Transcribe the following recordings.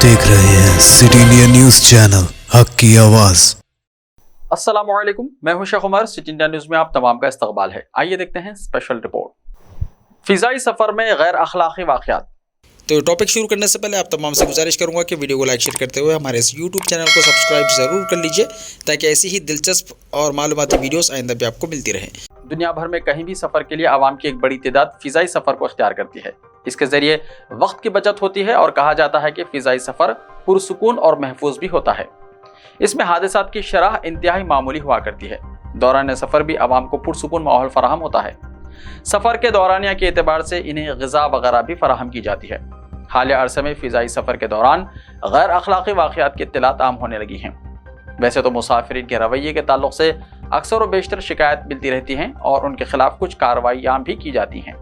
देख रहे हैं सिटी इंडिया न्यूज चैनल, हक की आवाज। अस्सलामु अलैकुम, मैं हूं Sheikh Umar. City India News में आप तमाम का इस्तकबाल है। आइए देखते हैं स्पेशल रिपोर्ट। फिजाई सफर में गैर अखलाकी वाक़यात। तो टॉपिक शुरू करने से पहले आप तमाम से गुजारिश करूंगा कि वीडियो को लाइक शेयर करते हुए हमारे इस यूट्यूब चैनल को सब्सक्राइब ज़रूर कर लीजिए, ताकि ऐसी ही दिलचस्प और मालूमाती वीडियोस आइंदा भी आपको मिलती रहें। दुनिया भर में कहीं भी सफ़र के लिए आवाम की एक बड़ी तादाद फ़िज़ाई सफ़र को इख्तियार करती है। इसके ज़रिए वक्त की बचत होती है और कहा जाता है कि फ़िज़ाई सफ़र पुरसुकून और महफूज भी होता है। इसमें हादसात की शरह इंतहाई मामूली हुआ करती है। दौरान सफ़र भी आवाम को पुरसुकून माहौल फराहम होता है। सफ़र के दौरानिया के एतबार से इन्हें ग़िज़ा वगैरह भी फराहम की जाती है। हालिया अरसे में फ़िज़ाई सफ़र के दौरान गैर अखलाकी वाक़यात की इत्तलात आम होने लगी हैं। वैसे तो मुसाफिरीन के रवैये के ताल्लुक़ से अक्सर व बेशतर शिकायत मिलती रहती हैं और उनके खिलाफ कुछ कार्रवाइयाँ भी की जाती हैं।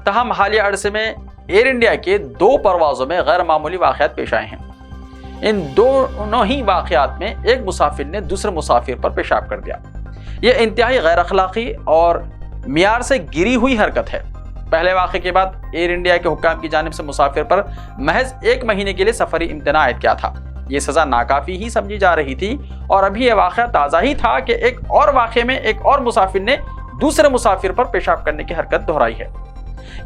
तहम हालिया अरसे में एयर इंडिया के 2 परवाज़ों में गैर मामूली वाक़यात पेश आए हैं। इन दोनों ही वाक़यात में एक मुसाफिर ने दूसरे मुसाफिर पर पेशाब कर दिया। यह इंतहाई गैर अखलाकी और मियार से गिरी हुई हरकत है। पहले वाक़े के बाद एयर इंडिया के हुक्काम की जानिब से मुसाफिर पर महज 1 महीने के लिए सफरी इम्तना आयद किया था। ये सज़ा नाकाफ़ी ही समझी जा रही थी और अभी यह वाक़या ताज़ा ही था कि एक और वाक़े में एक और मुसाफिर ने दूसरे मुसाफिर पर पेशाब करने की हरकत दोहराई है।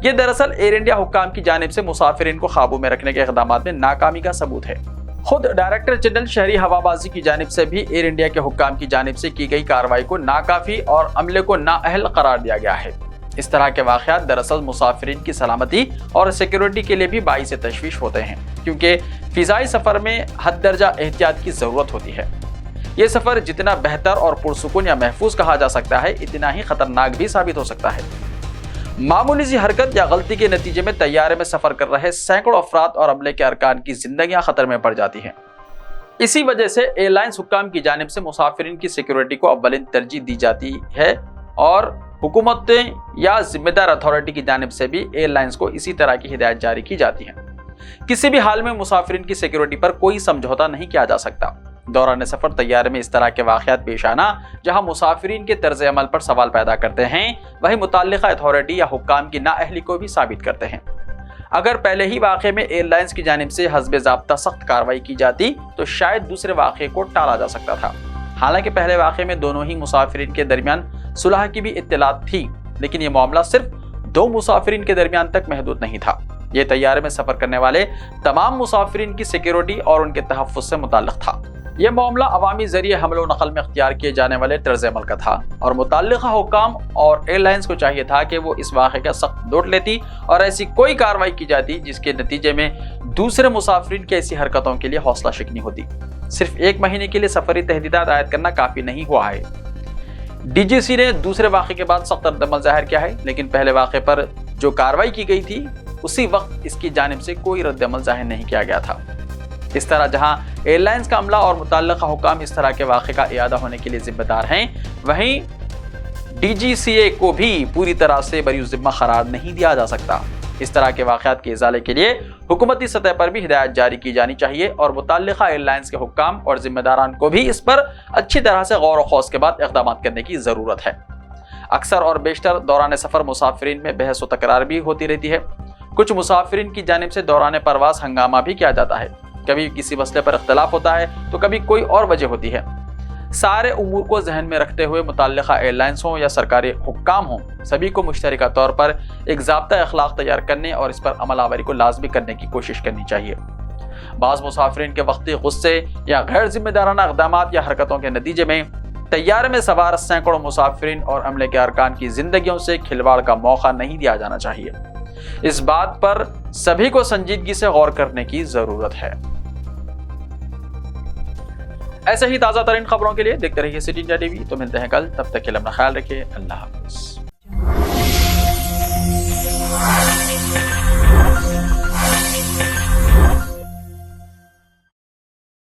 ये दरअसल एयर इंडिया हुक्काम की जानिब से मुसाफिरीन को काबू में रखने के इक़दाम में नाकामी का सबूत है। खुद डायरेक्टर जनरल शहरी हवाबाजी की जानिब से भी एयर इंडिया के हुक्काम की जानिब से की गई कार्रवाई को नाकाफ़ी और अमले को नाअहल करार दिया गया है। इस तरह के वाक़यात दरअसल मुसाफिरीन की सलामती और सिक्योरिटी के लिए भी बाइस तशवीश होते हैं, क्योंकि फ़िज़ाई सफ़र में हद दर्जा एहतियात की ज़रूरत होती है। ये सफ़र जितना बेहतर और पुरसुकून या महफूज कहा जा सकता है, इतना ही ख़तरनाक भी साबित हो सकता है। मामूली सी हरकत या गलती के नतीजे में तैयारे में सफ़र कर रहे सैकड़ों अफराद और अमले के अरकान की ज़िंदगियाँ ख़तर में पड़ जाती हैं। इसी वजह से एयरलाइंस हुक्काम की जानिब से मुसाफिरीन की सिक्योरिटी को अव्वलिन तरजीह दी जाती है और हुकूमतें या जिम्मेदार अथॉरिटी की जानिब से भी एयरलाइंस को इसी तरह की हिदायत जारी की जाती है। किसी भी हाल में मुसाफिरीन की सिक्योरिटी पर कोई समझौता नहीं किया जा सकता। दौरान सफ़र तैयारे में इस तरह के वाक़यात पेश आना जहां मुसाफिरीन के तर्ज अमल पर सवाल पैदा करते हैं, वही मुताल्लिक़ा अथॉरिटी या हुक्काम की नाअहली को भी साबित करते हैं। अगर पहले ही वाक़े में एयरलाइंस की जानिब से हस्बे ज़ाब्ता सख्त कार्रवाई की जाती तो शायद दूसरे वाक़े को टाला जा सकता था। हालांकि पहले वाक़े में दोनों ही मुसाफिरीन के दरमियान सुलह की भी इत्तलात थी, लेकिन ये मामला सिर्फ 2 मुसाफिरीन के दरमियान तक महदूद नहीं था। ये तैयारे में सफ़र करने वाले तमाम मुसाफिरीन की सिक्योरिटी और उनके तहफ़्फ़ुज़ से मुताल्लिक़ था। यह मामला अवामी ज़रिए हमलो नक़ल में इख्तियार किए जाने वाले तर्ज़ अमल का था और मुताल्लिक़ा हुक्काम और एयरलाइंस को चाहिए था कि वो इस वाक़े का सख्त नोट लेती और ऐसी कोई कार्रवाई की जाती जिसके नतीजे में दूसरे मुसाफिरीन की ऐसी हरकतों के लिए हौसला शिकनी होती। सिर्फ 1 महीने के लिए सफरी तहदीदात आयद करना काफ़ी नहीं हुआ है। DGC ने दूसरे वाक़े के बाद सख्त रद्दअमल ज़ाहिर किया है, लेकिन पहले वाक़े पर जो कार्रवाई की गई थी उसी वक्त इसकी जानिब से कोई रद्दअमल ज़ाहिर नहीं किया गया था। इस तरह जहां एयरलाइंस का अमला और मुताल्लिक़ा हुक्काम इस तरह के वाक़े का इयादा होने के लिए जिम्मेदार हैं, वहीं DGCA को भी पूरी तरह से बरी ज़िम्मा करार नहीं दिया जा सकता। इस तरह के वाक़यात के इज़ाले के लिए हुकूमती सतह पर भी हिदायत जारी की जानी चाहिए और मुताल्लिक़ा एयरलाइंस के हुक्काम और ज़िम्मेदारान को भी इस पर अच्छी तरह से गौर व खौस के बाद इक़दाम करने की ज़रूरत है। अक्सर और बेशतर दौरान सफ़र मुसाफिरीन में बहस व तकरार भी होती रहती है। कुछ मुसाफिरीन की जानिब से दौरान परवाज़ हंगामा भी किया जाता है। कभी किसी मसले पर इख्तलाफ होता है तो कभी कोई और वजह होती है। सारे उमूर को जहन में रखते हुए मुताल्लिक़ा एयरलाइंस हों या सरकारी हुक्काम हों, सभी को मुश्तरका तौर पर एक ज़ाब्ता अखलाक तैयार करने और इस पर अमल आवरी को लाजमी करने की कोशिश करनी चाहिए। बाज़ मुसाफिरीन के वक्ती गुस्से या गैर जिम्मेदाराना इक़दामात या हरकतों के नतीजे में तैयारे में सवार सैकड़ों मुसाफिरीन और अमले के अरकान की ज़िंदगियों से खिलवाड़ का मौका नहीं दिया जाना चाहिए। इस बात पर सभी को संजीदगी से गौर करने की ज़रूरत है। ऐसे ही ताज़ा तरीन खबरों के लिए देखते रहिए सिटी इंडिया टीवी। तो मिलते हैं कल, तब तक के लिए अपना ख्याल रखिए। अल्लाह हाफ़िज़।